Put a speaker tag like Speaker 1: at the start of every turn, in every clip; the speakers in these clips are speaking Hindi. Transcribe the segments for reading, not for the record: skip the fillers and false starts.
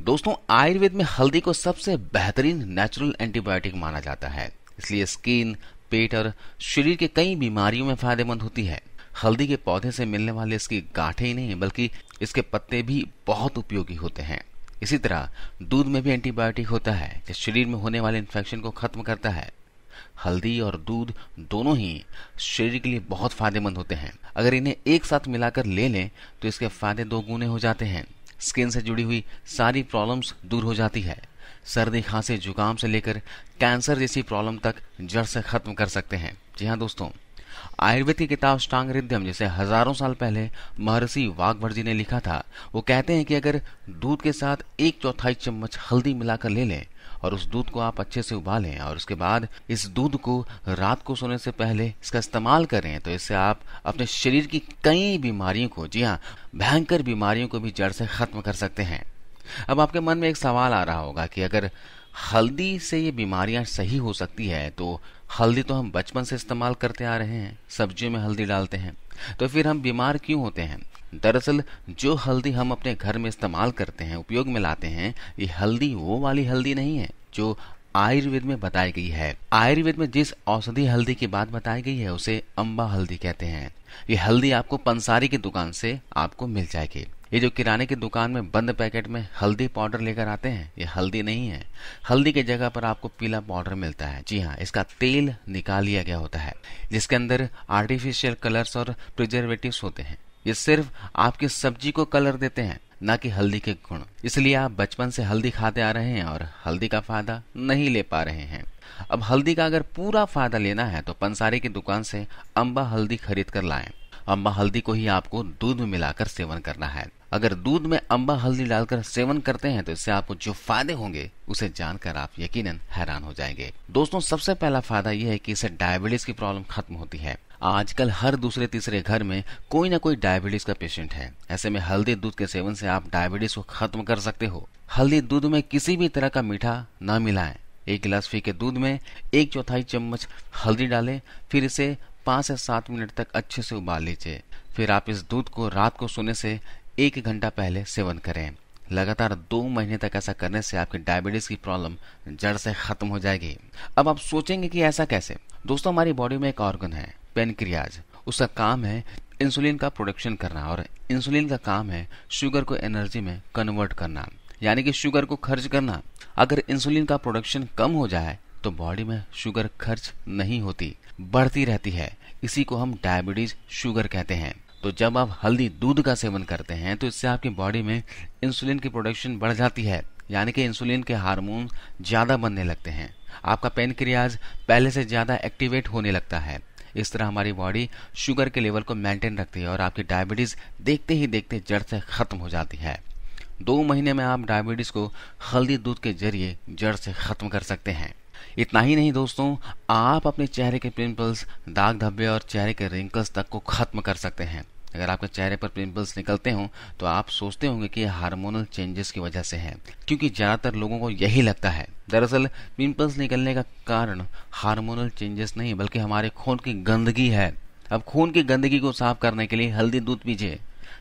Speaker 1: दोस्तों, आयुर्वेद में हल्दी को सबसे बेहतरीन नेचुरल एंटीबायोटिक माना जाता है, इसलिए स्किन, पेट और शरीर के कई बीमारियों में फायदेमंद होती है। हल्दी के पौधे से मिलने वाले इसकी गांठें ही नहीं बल्कि इसके पत्ते भी बहुत उपयोगी होते हैं। इसी तरह दूध में भी एंटीबायोटिक होता है जो शरीर में होने वाले इन्फेक्शन को खत्म करता है। हल्दी और दूध दोनों ही शरीर के लिए बहुत फायदेमंद होते हैं। अगर इन्हें एक साथ मिलाकर ले लें तो इसके फायदे दो गुने हो जाते हैं। स्किन से जुड़ी हुई सारी प्रॉब्लम्स दूर हो जाती है। सर्दी, खांसी, जुकाम से लेकर कैंसर जैसी प्रॉब्लम तक जड़ से खत्म कर सकते हैं। जी हाँ दोस्तों, आयुर्वेद की किताब अष्टांग हृदयम जिसे हजारों साल पहले महर्षि वाघभट जी ने लिखा था, वो कहते हैं कि अगर दूध के साथ 1/4 चम्मच हल्दी मिलाकर ले लें और उस दूध को आप अच्छे से उबालें और उसके बाद इस दूध को रात को सोने से पहले इसका इस्तेमाल करें तो इससे आप अपने शरीर की कई बीमारियों को, जी हाँ भयंकर बीमारियों को भी जड़ से खत्म कर सकते हैं। अब आपके मन में एक सवाल आ रहा होगा कि अगर हल्दी से ये बीमारियां सही हो सकती है तो हल्दी तो हम बचपन से इस्तेमाल करते आ रहे हैं, सब्जियों में हल्दी डालते हैं, तो फिर हम बीमार क्यों होते हैं? दरअसल जो हल्दी हम अपने घर में इस्तेमाल करते हैं, उपयोग में लाते हैं, ये हल्दी वो वाली हल्दी नहीं है जो आयुर्वेद में बताई गई है। आयुर्वेद में जिस औषधि हल्दी की बात बताई गई है उसे अम्बा हल्दी कहते हैं। ये हल्दी आपको पंसारी की दुकान से आपको मिल जाएगी। ये जो किराने की दुकान में बंद पैकेट में हल्दी पाउडर लेकर आते हैं, ये हल्दी नहीं है। हल्दी के जगह पर आपको पीला पाउडर मिलता है। जी हाँ, इसका तेल निकाल लिया गया होता है जिसके अंदर आर्टिफिशियल कलर्स और प्रिजर्वेटिव्स होते हैं। ये सिर्फ आपकी सब्जी को कलर देते हैं, ना कि हल्दी के गुण। इसलिए आप बचपन से हल्दी खाते आ रहे हैं और हल्दी का फायदा नहीं ले पा रहे हैं। अब हल्दी का अगर पूरा फायदा लेना है तो पंसारी की दुकान से अम्बा हल्दी खरीद कर लाएं। अम्बा हल्दी को ही आपको दूध में मिलाकर सेवन करना है। अगर दूध में अम्बा हल्दी डालकर सेवन करते हैं तो इससे आपको जो फायदे होंगे उसे जानकर आप यकीनन हैरान हो जाएंगे। दोस्तों, सबसे पहला फायदा यह है कि इससे डायबिटीज की प्रॉब्लम खत्म होती है। आजकल हर दूसरे तीसरे घर में कोई ना कोई डायबिटीज का पेशेंट है। ऐसे में हल्दी दूध के सेवन से आप डायबिटीज को खत्म कर सकते हो। हल्दी दूध में किसी भी तरह का मीठा न मिलाएं। 1 गिलास फीके दूध में 1/4 चम्मच हल्दी डालें, फिर इसे 5 से 7 मिनट तक अच्छे से उबाल लीजिए। फिर आप इस दूध को रात को सोने से 1 घंटा पहले सेवन करें। लगातार 2 महीने तक ऐसा करने से आपकी डायबिटीज की प्रॉब्लम जड़ से खत्म हो जाएगी। अब आप सोचेंगे कि ऐसा कैसे? दोस्तों, हमारी बॉडी में एक ऑर्गन है पेनक्रियाज। उसका काम है इंसुलिन का प्रोडक्शन करना और इंसुलिन का काम है शुगर को एनर्जी में कन्वर्ट करना, यानी कि शुगर को खर्च करना। अगर इंसुलिन का प्रोडक्शन कम हो जाए तो बॉडी में शुगर खर्च नहीं होती, बढ़ती रहती है। इसी को हम डायबिटीज शुगर कहते हैं। तो जब आप हल्दी दूध का सेवन करते हैं तो इससे आपकी बॉडी में इंसुलिन की प्रोडक्शन बढ़ जाती है, यानी कि इंसुलिन के हार्मोन ज्यादा बनने लगते हैं। आपका पेनक्रियाज पहले से ज्यादा एक्टिवेट होने लगता है। इस तरह हमारी बॉडी शुगर के लेवल को मेंटेन रखती है और आपकी डायबिटीज देखते ही देखते जड़ से खत्म हो जाती है। 2 महीने में आप डायबिटीज को हल्दी दूध के जरिए जड़ से खत्म कर सकते हैं। इतना ही नहीं दोस्तों, आप अपने चेहरे के पिंपल्स, दाग धब्बे और चेहरे के रिंकल्स तक को खत्म कर सकते हैं। अगर आपके चेहरे पर पिंपल्स निकलते हों तो आप सोचते होंगे कि यह हार्मोनल चेंजेस की वजह से है, क्योंकि ज्यादातर लोगों को यही लगता है। दरअसल पिंपल्स निकलने का कारण हार्मोनल चेंजेस नहीं बल्कि हमारे खून की गंदगी है। अब खून की गंदगी को साफ करने के लिए हल्दी दूध पीजिए।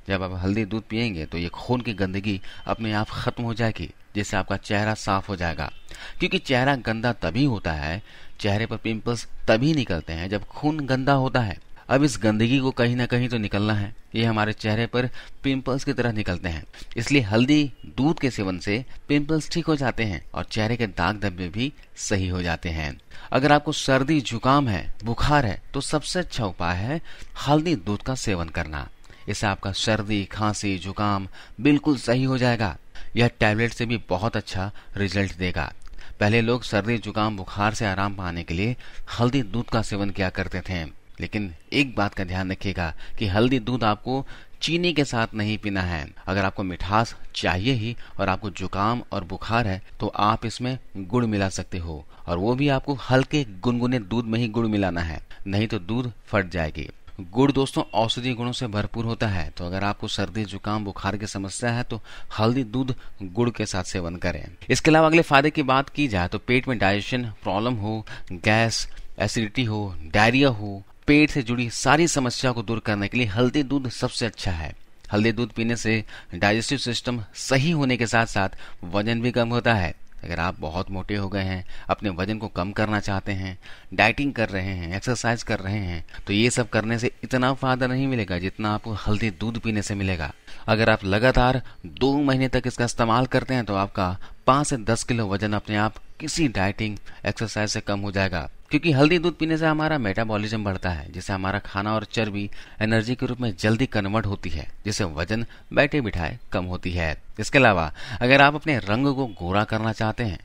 Speaker 1: जब आप हल्दी दूध पिएंगे तो ये खून की गंदगी अपने आप खत्म हो जाएगी, जिससे आपका चेहरा साफ हो जाएगा। क्योंकि चेहरा गंदा तभी होता है, चेहरे पर पिंपल्स तभी निकलते हैं जब खून गंदा होता है। अब इस गंदगी को कहीं ना कहीं तो निकलना है। ये हमारे चेहरे पर पिंपल्स की तरह निकलते हैं, इसलिए हल्दी दूध के सेवन से पिंपल्स ठीक हो जाते हैं और चेहरे के दाग धब्बे भी सही हो जाते हैं। अगर आपको सर्दी, जुकाम है, बुखार है तो सबसे अच्छा उपाय है हल्दी दूध का सेवन करना। इससे आपका सर्दी, खांसी, जुकाम बिल्कुल सही हो जाएगा। यह टैबलेट से भी बहुत अच्छा रिजल्ट देगा। पहले लोग सर्दी, जुकाम, बुखार से आराम पाने के लिए हल्दी दूध का सेवन किया करते थे, लेकिन एक बात का ध्यान रखिएगा कि हल्दी दूध आपको चीनी के साथ नहीं पीना है। अगर आपको मिठास चाहिए ही और आपको जुकाम और बुखार है तो आप इसमें गुड़ मिला सकते हो, और वो भी आपको हल्के गुनगुने दूध में ही गुड़ मिलाना है, नहीं तो दूध फट जाएगी। गुड़ दोस्तों औषधीय गुणों से भरपूर होता है, तो अगर आपको सर्दी, जुकाम, बुखार की समस्या है तो हल्दी दूध गुड़ के साथ सेवन करें। इसके अलावा अगले फायदे की बात की जाए तो पेट में डाइजेशन प्रॉब्लम हो, गैस, एसिडिटी हो, डायरिया हो, पेट से जुड़ी सारी समस्या को दूर करने के लिए हल्दी दूध सबसे अच्छा है। हल्दी दूध पीने से डाइजेस्टिव सिस्टम सही होने के साथ साथ वजन भी कम होता है। अगर आप बहुत मोटे हो गए हैं, अपने वजन को कम करना चाहते हैं, डाइटिंग कर रहे हैं, एक्सरसाइज कर रहे हैं, तो ये सब करने से इतना फायदा नहीं मिलेगा जितना आपको हल्दी दूध पीने से मिलेगा। अगर आप लगातार 2 महीने तक इसका इस्तेमाल करते हैं तो आपका 5 से 10 किलो वजन अपने आप किसी डाइटिंग एक्सरसाइज से कम हो जाएगा। क्योंकि हल्दी दूध पीने से हमारा मेटाबॉलिज्म बढ़ता है, जिससे हमारा खाना और चर्बी एनर्जी के रूप में जल्दी कन्वर्ट होती है, जिससे वजन बैठे बिठाए कम होती है। इसके अलावा अगर आप अपने रंग को गोरा करना चाहते हैं,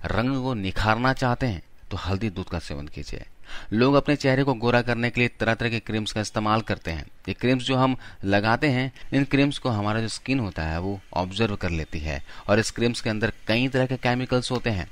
Speaker 1: रंग को निखारना चाहते हैं, तो हल्दी दूध का सेवन कीजिए। लोग अपने चेहरे को गोरा करने के लिए तरह तरह के क्रीम्स का इस्तेमाल करते हैं। ये क्रीम्स जो हम लगाते हैं, इन क्रीम्स को हमारा जो स्किन होता है वो ऑब्जर्व कर लेती है, और इस क्रीम्स के अंदर कई तरह के केमिकल्स होते हैं।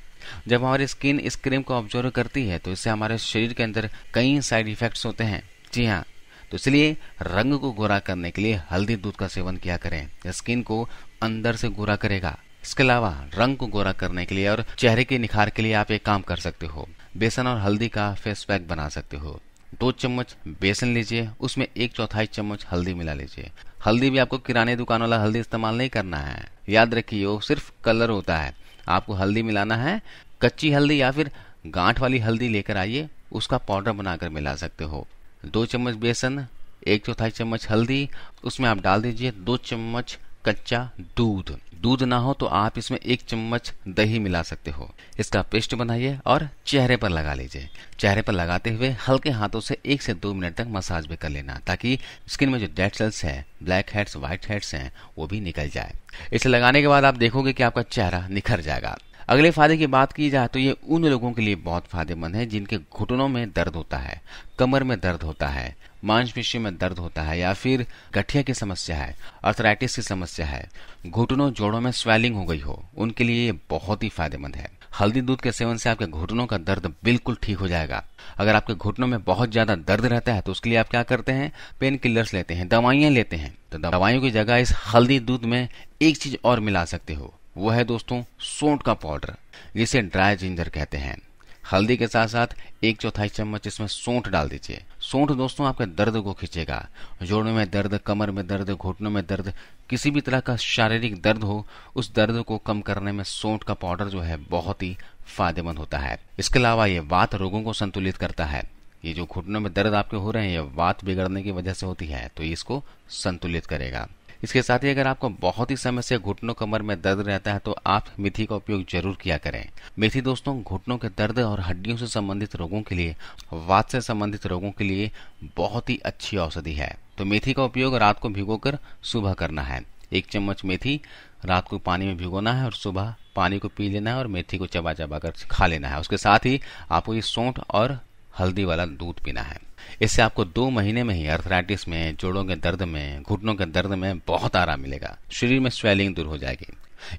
Speaker 1: जब हमारी स्किन इस क्रीम को ऑब्जर्व करती है तो इससे हमारे शरीर के अंदर कई साइड इफेक्ट्स होते हैं। जी हाँ, तो इसलिए रंग को गोरा करने के लिए हल्दी दूध का सेवन किया करें। स्किन को अंदर से गोरा करेगा। इसके अलावा रंग को गोरा करने के लिए और चेहरे के निखार के लिए आप एक काम कर सकते हो, बेसन और हल्दी का फेस पैक बना सकते हो। 2 चम्मच बेसन लीजिए, उसमें 1/4 चम्मच हल्दी मिला लीजिए। हल्दी भी आपको किराने दुकान वाला हल्दी इस्तेमाल नहीं करना है, याद रखिए वो सिर्फ कलर होता है। आपको हल्दी मिलाना है, कच्ची हल्दी या फिर गांठ वाली हल्दी लेकर आइए, उसका पाउडर बनाकर मिला सकते हो। 2 चम्मच बेसन, 1/4 चम्मच हल्दी, उसमें आप डाल दीजिए 2 चम्मच कच्चा दूध। दूध ना हो तो आप इसमें 1 चम्मच दही मिला सकते हो। इसका पेस्ट बनाइए और चेहरे पर लगा लीजिए। चेहरे पर लगाते हुए हल्के हाथों से 1 से 2 मिनट तक मसाज भी कर लेना, ताकि स्किन में जो डेड सेल्स हैं, ब्लैक हेड्स, व्हाइट हेड्स हैं, वो भी निकल जाए। इसे लगाने के बाद आप देखोगे कि आपका चेहरा निखर जाएगा। अगले फायदे की बात की जाए तो ये उन लोगों के लिए बहुत फायदेमंद है जिनके घुटनों में दर्द होता है, कमर में दर्द होता है, मांसपेशी में दर्द होता है, या फिर गठिया की समस्या है, अर्थराइटिस की समस्या है, घुटनों जोड़ों में स्वेलिंग हो गई हो, उनके लिए ये बहुत ही फायदेमंद है। हल्दी दूध के सेवन से आपके घुटनों का दर्द बिल्कुल ठीक हो जाएगा। अगर आपके घुटनों में बहुत ज्यादा दर्द रहता है तो उसके लिए आप क्या करते हैं, पेन किलर्स लेते हैं, दवाइयां लेते हैं। तो दवाइयों की जगह इस हल्दी दूध में एक चीज और मिला सकते हो, वो है दोस्तों सौंठ का पाउडर, जिसे ड्राई जिंजर कहते हैं। हल्दी के साथ साथ 1/4 चम्मच इसमें सौंठ डाल दीजिए। सौंठ दोस्तों आपके दर्द को खींचेगा। जोड़ों में दर्द, कमर में दर्द, घुटनों में दर्द, किसी भी तरह का शारीरिक दर्द हो, उस दर्द को कम करने में सौंठ का पाउडर जो है बहुत ही फायदेमंद होता है। इसके अलावा ये वात रोगों को संतुलित करता है। ये जो घुटनों में दर्द आपके हो रहे हैं, ये वात बिगड़ने की वजह से होती है, तो इसको संतुलित करेगा। इसके साथ ही अगर आपको बहुत ही समय से घुटनों कमर में दर्द रहता है तो आप मेथी का उपयोग जरूर किया करें। मेथी दोस्तों घुटनों के दर्द और हड्डियों से संबंधित रोगों के लिए, वात से संबंधित रोगों के लिए बहुत ही अच्छी औषधि है। तो मेथी का उपयोग रात को भिगोकर सुबह करना है। 1 चम्मच मेथी रात को पानी में भिगोना है और सुबह पानी को पी लेना है और मेथी को चबा चबा कर खा लेना है। उसके साथ ही आपको ये सौंठ और हल्दी वाला दूध पीना है। इससे आपको 2 महीने में ही अर्थराइटिस में, जोड़ों के दर्द में, घुटनों के दर्द में बहुत आराम मिलेगा। शरीर में स्वेलिंग दूर हो जाएगी।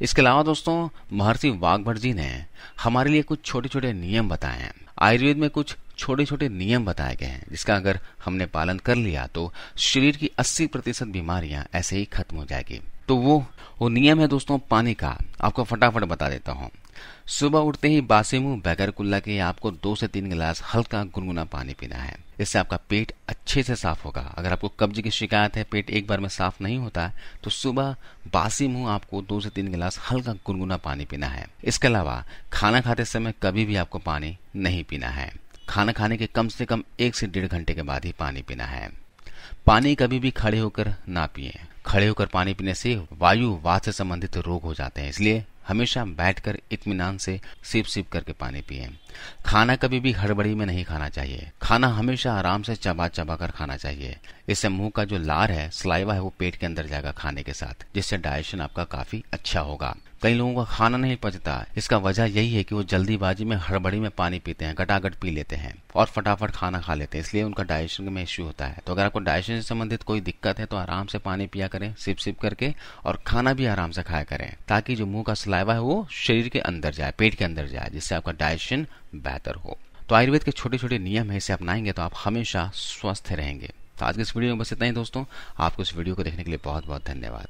Speaker 1: इसके अलावा दोस्तों महर्षि वाघभट जी ने हमारे लिए कुछ छोटे छोटे नियम बताए हैं। आयुर्वेद में कुछ छोटे छोटे नियम बताए गए हैं, जिसका अगर हमने पालन कर लिया तो शरीर की 80% बीमारियां ऐसे ही खत्म हो जाएगी। तो वो नियम है दोस्तों पानी का। आपको फटाफट बता देता हूँ। सुबह उठते ही बासी मुंह बगैर कुल्ला के आपको 2 से 3 गिलास हल्का गुनगुना पानी पीना है। इससे आपका पेट अच्छे से साफ होगा। अगर आपको कब्ज की शिकायत है, पेट एक बार में साफ नहीं होता है, तो सुबह बासी मुंह आपको 2 से 3 गिलास हल्का गुनगुना पानी पीना है। इसके अलावा खाना खाते समय कभी भी आपको पानी नहीं पीना है। खाना खाने के कम से कम 1 से 1.5 घंटे के बाद ही पानी पीना है। पानी कभी भी खड़े होकर ना पिए। खड़े होकर पानी पीने से वायु वात से संबंधित रोग हो जाते हैं, इसलिए हमेशा बैठकर इत्मीनान से सिप सिप करके पानी पिए। खाना कभी भी हड़बड़ी में नहीं खाना चाहिए। खाना हमेशा आराम से चबा चबा कर खाना चाहिए। इससे मुंह का जो लार है, सलाइवा है, वो पेट के अंदर जाएगा खाने के साथ, जिससे डाइजेशन आपका काफी अच्छा होगा। कई लोगों का खाना नहीं पचता। इसका वजह यही है कि वो जल्दीबाजी में, हड़बड़ी में पानी पीते हैं, गटागट पी लेते हैं और फटाफट खाना खा लेते हैं, इसलिए उनका डाइजेशन में इश्यू होता है। तो अगर आपको डाइजेशन से संबंधित कोई दिक्कत है तो आराम से पानी पिया करें, सिप सिप करके, और खाना भी आराम से खाया करें, ताकि जो मुंह का सलाइवा है वो शरीर के अंदर जाए, पेट के अंदर जाए, जिससे आपका डाइजेशन बेहतर हो। तो आयुर्वेद के छोटे छोटे नियम है, इसे अपनाएंगे तो आप हमेशा स्वस्थ रहेंगे। तो आज के इस वीडियो में बस इतना ही दोस्तों। आपको इस वीडियो को देखने के लिए बहुत बहुत धन्यवाद।